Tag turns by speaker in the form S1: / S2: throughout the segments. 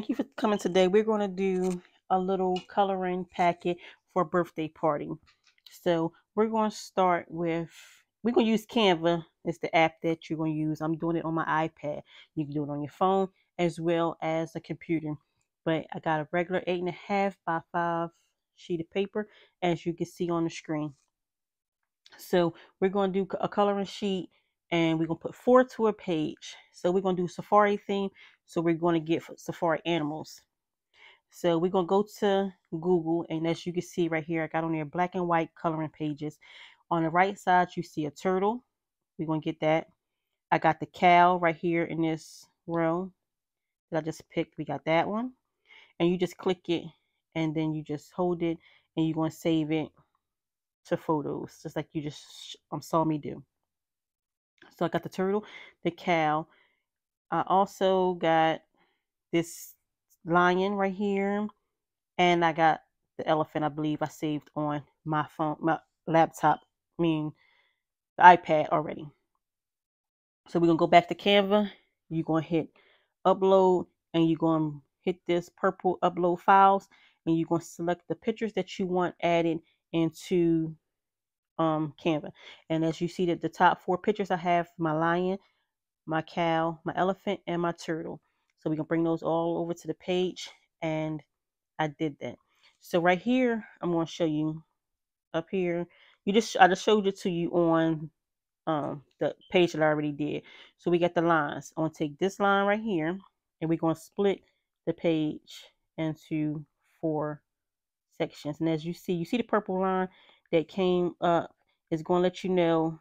S1: Thank you for coming today. We're going to do a little coloring packet for a birthday party. So we're going to start with, we're going to use Canva. It's the app that you're going to use. I'm doing it on my iPad. You can do it on your phone as well as a computer. But I got a regular 8.5 by 5 sheet of paper, as you can see on the screen. So we're going to do a coloring sheet, and we're going to put 4 to a page. So we're going to do Safari theme. So we're going to get Safari animals. So we're going to go to Google, and as you can see right here, I got on there black and white coloring pages. On the right side, you see a turtle. We're going to get that. I got the cow right here in this row that I just picked. We got that one. And you just click it, and then you just hold it, and you're going to save it to photos, just like you just saw me do. So I got the turtle, the cow. I also got this lion right here, and I got the elephant. I believe I saved on my phone, my laptop, I mean the iPad already. So we're gonna go back to Canva. You're gonna hit upload, and you're gonna hit this purple upload files, and you're gonna select the pictures that you want added into Canva. And as you see that the top 4 pictures I have, my lion, my cow, my elephant, and my turtle. So we're gonna bring those all over to the page, and I did that. So right here, I'm gonna show you up here. I just showed it to you on the page that I already did. So we got the lines. I'm gonna take this line right here, and we're gonna split the page into 4 sections. And as you see the purple line that came up is gonna let you know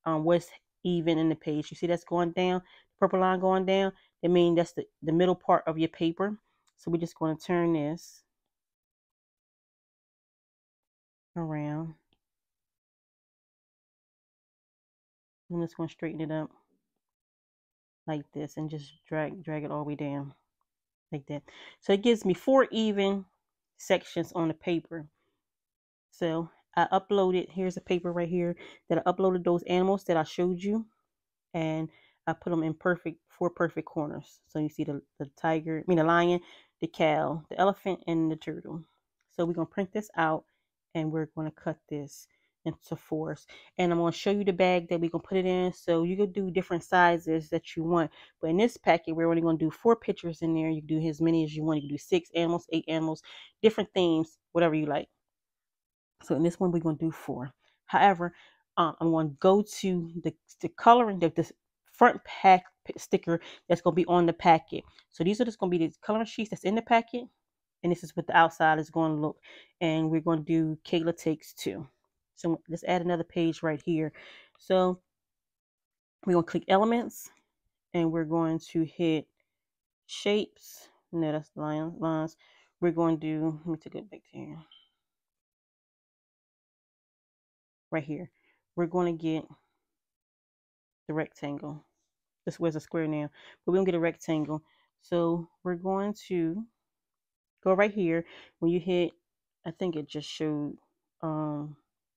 S1: what's even in the page. You see that's going down, purple line going down. That means that's the middle part of your paper. So we're just going to turn this around. I'm just going to straighten it up like this, and just drag it all the way down like that. So it gives me 4 even sections on the paper. So I uploaded, here's a paper right here that I uploaded those animals that I showed you, and I put them in 4 perfect corners. So you see the tiger, the lion, the cow, the elephant, and the turtle. So we're going to print this out, and we're going to cut this into 4s. And I'm going to show you the bag that we're going to put it in. So you can do different sizes that you want. But in this packet, we're only going to do 4 pictures in there. You can do as many as you want. You can do 6 animals, 8 animals, different themes, whatever you like. So in this one, we're going to do 4. However, I'm going to go to the coloring, the front pack sticker that's going to be on the packet. So these are just going to be the coloring sheets that's in the packet, and this is what the outside is going to look. And we're going to do Kayla Takes 2. So let's add another page right here. So we're going to click Elements, and we're going to hit Shapes. No, that's lines. We're going to do, let me take it back to here. Right here. We're going to get the rectangle. This was a square now, but we're gonna get a rectangle. So we're going to go right here. When you hit, I think it just showed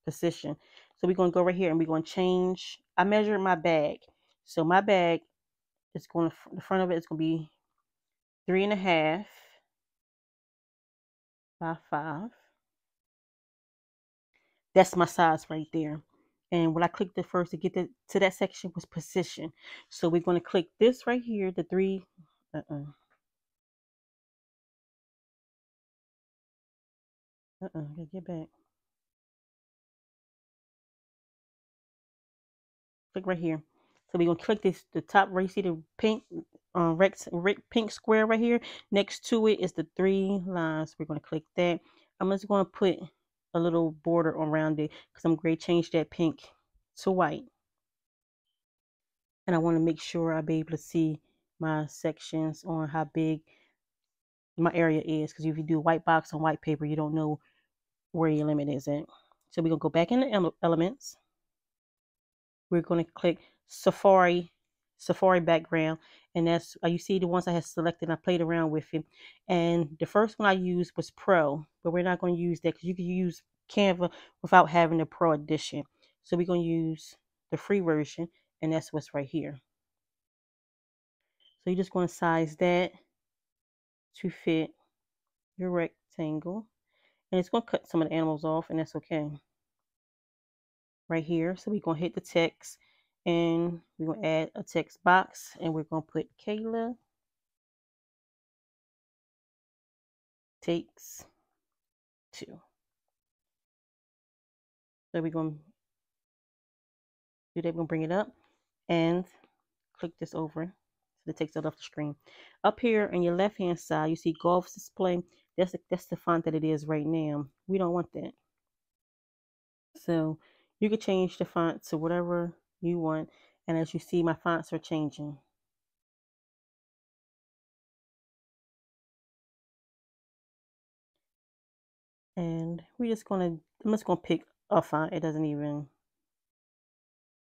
S1: position. So we're gonna go right here, and we're gonna change. I measured my bag. So my bag is going to, the front of it is gonna be 3.5 by 5. That's my size right there. And when I clicked it first to get to that section was position. So we're going to click this right here, the 3. Gotta get back. Click right here. So we're gonna click this, the top right, you see the pink pink square right here. Next to it is the 3 lines. We're gonna click that. I'm just gonna put a little border around it because I'm going to change that pink to white. And I want to make sure I'll be able to see my sections on how big my area is, because if you do white box on white paper, you don't know where your limit is at. So we're gonna go back into elements. We're going to click Safari background, and that's you see the ones I had selected. And I played around with it, and the first one I used was Pro, but we're not going to use that because you can use Canva without having the Pro edition. So we're going to use the free version, and that's what's right here. So you're just going to size that to fit your rectangle. And it's going to cut some of the animals off, and that's okay. Right here. So we're going to hit the text, and we're going to add a text box, and we're going to put Kayla takes 2. So we're going to do that. We're going to bring it up and click this over so it takes it off the screen. Up here on your left hand side, you see golf display. That's the font that it is right now. We don't want that. So you can change the font to whatever you want. And as you see, my fonts are changing. And I'm just gonna pick a font. It doesn't even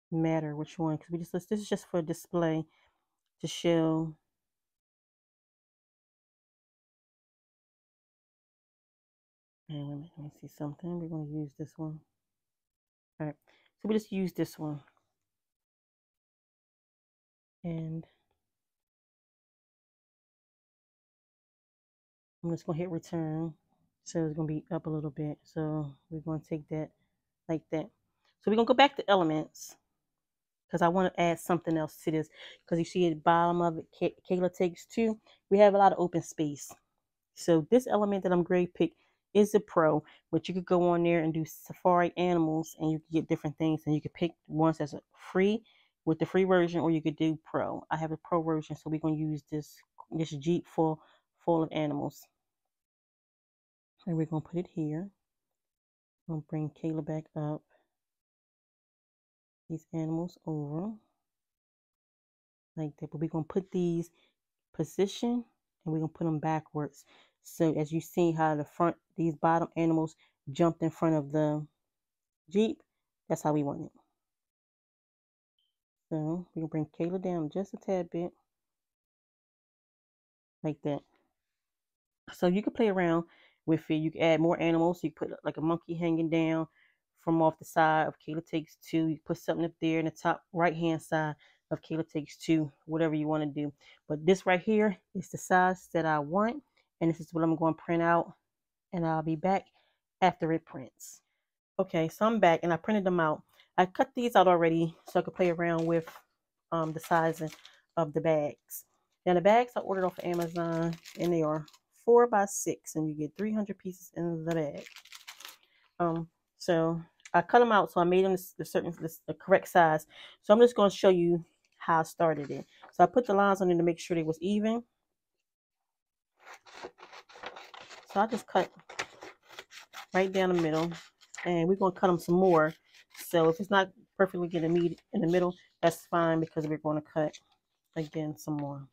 S1: matter which one, because this is just for display to show. And let me see something. We're gonna use this one. All right, so we just use this one, and I'm just gonna hit return. So it's gonna be up a little bit. So we're gonna take that like that. So we're gonna go back to elements, because I want to add something else to this. Because you see at the bottom of it, Kayla takes 2. We have a lot of open space. So this element that I'm going to pick is the Pro, but you could go on there and do Safari Animals, and you could get different things. And you could pick ones that's free with the free version, or you could do Pro. I have a Pro version, so we're going to use this Jeep full of animals. And we're going to put it here. I'm going to bring Kayla back up. These animals over like that. But we're going to put these position, and we're going to put them backwards. So as you see how these bottom animals jumped in front of the Jeep, that's how we want it. So we're going to bring Kayla down just a tad bit like that. So you can play around with it. You can add more animals. You put like a monkey hanging down from off the side of Kayla takes 2. You put something up there in the top right hand side of Kayla takes 2, whatever you want to do. But this right here is the size that I want, and this is what I'm going to print out, and I'll be back after it prints. Okay, so I'm back, and I printed them out. I cut these out already so I could play around with the sizing of the bags. Now the bags I ordered off of Amazon, and they are 4x6, and you get 300 pieces in the bag. So I cut them out, so I made them the correct size. So I'm just going to show you how I started it. So I put the lines on there to make sure they was even. So I just cut right down the middle, and we're going to cut them some more. So if it's not perfectly going to meet in the middle, that's fine, because we're going to cut again some more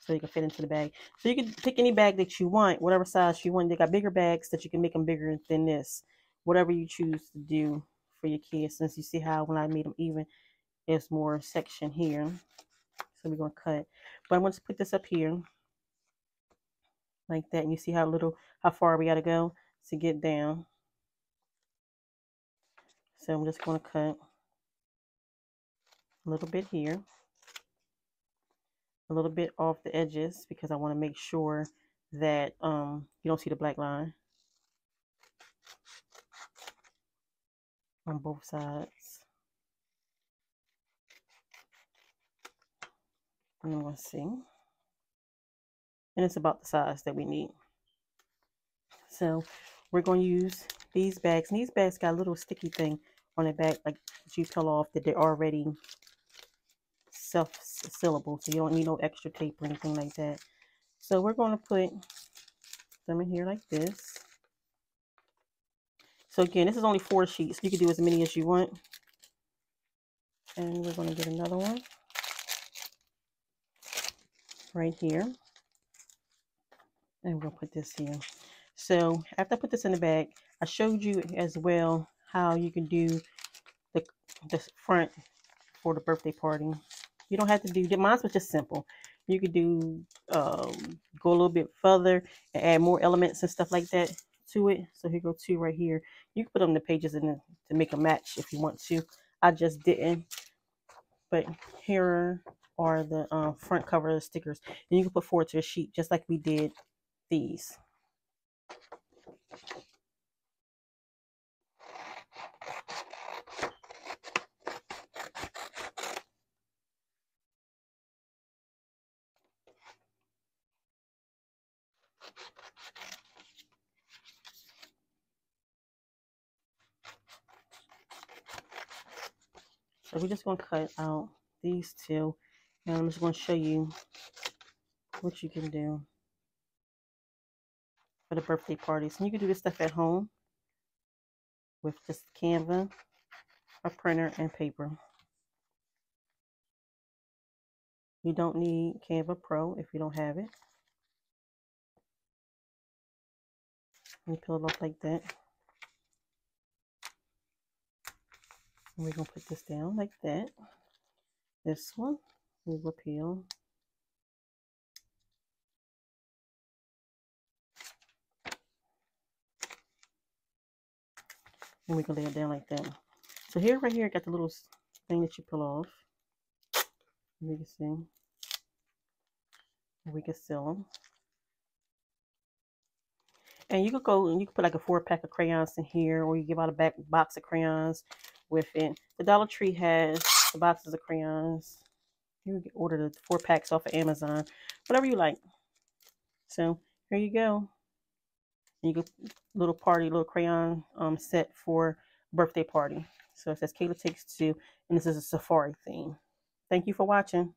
S1: so you can fit into the bag. So you can pick any bag that you want, whatever size you want. They got bigger bags that you can make them bigger than this, whatever you choose to do for your kids. Since you see how when I made them even, there's more section here. So we're going to cut, but I'm going to put this up here like that, and you see how far we got to go to get down. So I'm just going to cut a little bit here, a little bit off the edges, because I want to make sure that you don't see the black line on both sides. And I'm going to see. And it's about the size that we need. So we're going to use these bags. And these bags got a little sticky thing on the back, like you peel off, that they're already self-sealable. So you don't need no extra tape or anything like that. So we're going to put them in here like this. So again, this is only 4 sheets. You can do as many as you want. And we're going to get another one right here. And we're going to put this here. So after I put this in the bag, I showed you as well how you can do the front for the birthday party. You don't have to do, mine was just simple. You could do, go a little bit further and add more elements and stuff like that to it. So here go 2 right here. You can put them in the pages to make a match if you want to. I just didn't. But here or the front cover of the stickers. And you can put forward to a sheet just like we did these. So we're just going to cut out these two. And I'm just going to show you what you can do for the birthday parties. And you can do this stuff at home with just Canva, a printer, and paper. You don't need Canva Pro if you don't have it. Let me peel it off like that. And we're going to put this down like that. This one, we will peel. And we can lay it down like that. So here, right here, got the little thing that you pull off. You can see. And we can seal them. And you could go and you could put like a 4-pack of crayons in here, or you give out a back box of crayons with it. The Dollar Tree has the boxes of crayons. You can order the 4 packs off of Amazon, whatever you like. So here you go. And you could little crayon set for birthday party. So it says Kayla Takes Two, and this is a safari theme. Thank you for watching.